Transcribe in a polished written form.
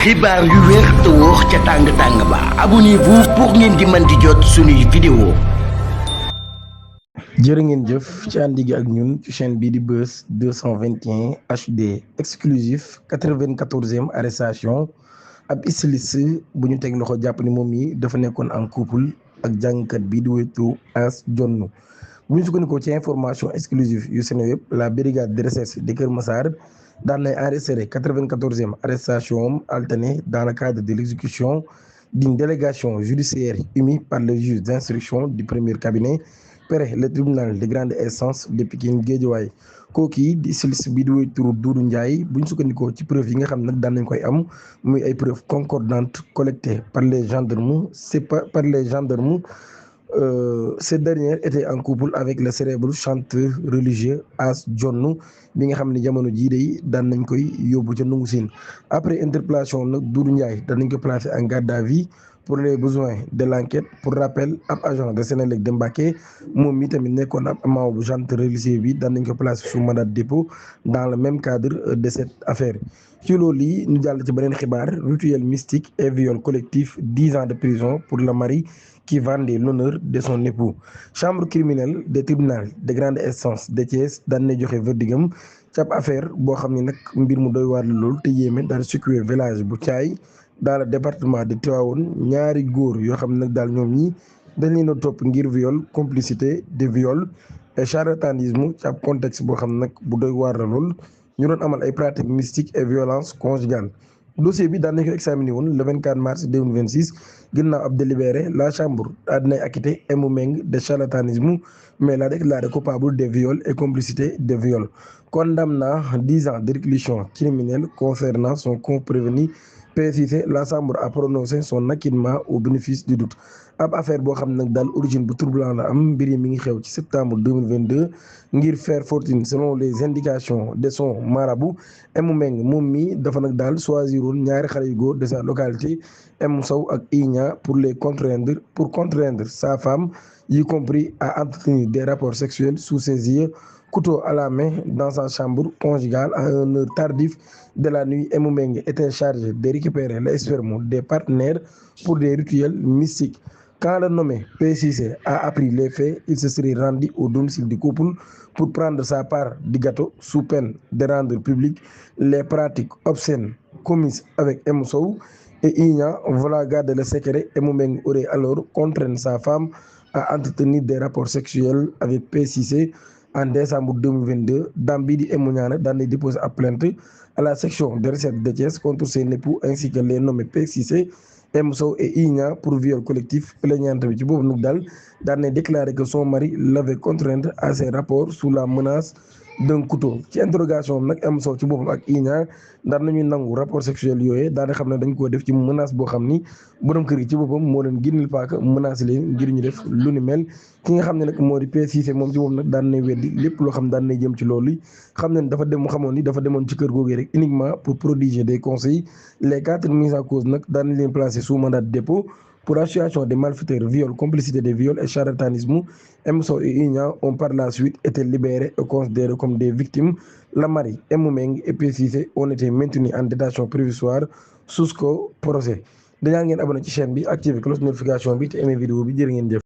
xibaar yu wér te wóor ca tàng ba abonnez-vous pour ngeen di mën di jot suñuy vidéo. jërë ngeen jëf ci àndi gi ak ñun ci chaîne bii di Buzz 221 HD exclusif 94e arrestation ab styliste bu ñu teg loxo jàpp ni moom yi dafa nekkoon en couple ak jàngkat bii di wéytu As Jonn bu ñu sukkandikoo ci information exclusive yu Seneweb la brigade de recherche de Kër Massar daan nay enregistré 94e arrestation alternée dans le cadre de l'exécution d'une délégation judiciaire émise par le juge d'instruction du premier cabinet près le tribunal de grande instance de Pikine Guédiawaye kooki di styliste bi di woy turu Doudou Ndiaye bu ñu sukkandikoo ci preuve yi nga xam nag daan nañ koy am muy ay preuves concordantes collectées par les gendarmes ces derniers étaient en couple avec le célèbre chanteur religieux As Jonn bi nga xam ne jamono jii day daan nañ koy yóbbu ca nungu siin après interpellation nag Doudou Ndiaye daan nañ ko placé en garde à vue pour les besoins de l'enquête. Pour rappel ab agent de Senelec de Mbacké moom mi tamit nekkoon ab membre bu chanteur religieux bi daan nañ ko placé sous mandat de dépôt dans le même cadre de cette affaire. ci loolu yi ñu jàll ci beneen xibaar rituel mystique et viol collectif 10 ans de prison pour le mari qui vendait l'honneur de son époux. Chambre criminelle des tribunaux de grande instance de Thiès daan na joxe verdigam ci ab affaire boo xam ne nag mbir mu doy waar la lool te yéeme daal situé village bu Thiaye dans le département de Tivaouane ñaari góor yoo xam ne nag daal ñoom ñi dañ leen a topp ngir viol complicité de viol et charlatanisme ci ab contexte boo xam ne nag bu doy waar la lool ñu doon amal ay pratiques mystiques et violence conjugale. dossier bi daan nañ ko examiné woon le 24 mars 2026 ginnaaw ab délibéré la chambre daa dinay acquitté Emou Meng de charlatanisme mais l'a déclaré coupable de viol et complicité de viol, condamnant 10 ans de réclusion criminelle concernant son co-prévenu précisé. La chambre a prononcé son acquittement au bénéfice du doute. ab affaire boo xam nag daal origine bu turbulent la am mbir yi mi ngi xew ci septembre 2022 ngir faire fortune selon les indications de son marabout Emou Meng moom mi dafa nag daal choisiroon ñaari xale yu góor de sa localité Emou Sow ak Igna pour contraindre sa femme y compris à entretenir des rapports sexuels sous ses yeux, couteau à la main dans sa chambre conjugale à une heure tardive de la nuit. Emou Meng était chargé de récupérer les spermes des partenaires pour des rituels mystiques. Quand le nommé P6 a appris les faits, il se serait rendu au domicile du couple pour prendre sa part du gâteau sous peine de rendre public les pratiques obscènes commises avec Emou Sow et Igna. Voilà, garder le secret. Emou Meng aurait alors contraint sa femme à entretenir des rapports sexuels avec P6 en décembre 2022. Dame bi di Emou Niane daan na déposer ab plainte à la section de recherche de Thiès contre ses époux ainsi que les nommés P6 Emou Sow et Igna pour viol collectif. Plaignante bi ci boobu nag daal daan na déclaré que son mari l'avait contrainte à ces rapports sous la menace d'un couteau. Ci interrogation nag Emou Sow ci boppam ak Igna daan nañu nangu rapport sexuel yooyu daal di xam ne dañ koo def ci menace boo xam ni borom kër gi ci boppam moo leen génneel paaka menacé leen ngir ñu def lu ni mel. ki nga xam ne nag moo di P6 moom ci boppam nag daan nay weddi lépp loo xam daan nay jëm ci loolu xam ne dafa dem mu xamoon ni dafa demoon ci kër googu rek uniquement pour prodiguer des conseils. Les 4 mises en cause nag daan nañ leen placé sous mandat de dépôt pour association de malfaiteurs, viol, complicité de viol et charlatanisme. Emou Sow et Igna ont par la suite été libérés et considérés comme des victimes. Le mari Emou Meng et P6 ont été maintenus en détention provisoire jusqu'au procès. dañaa ngeen abonné ci chaîne bi activé cloche notification bi te aimé vidéo bi jërë ngeen jëf.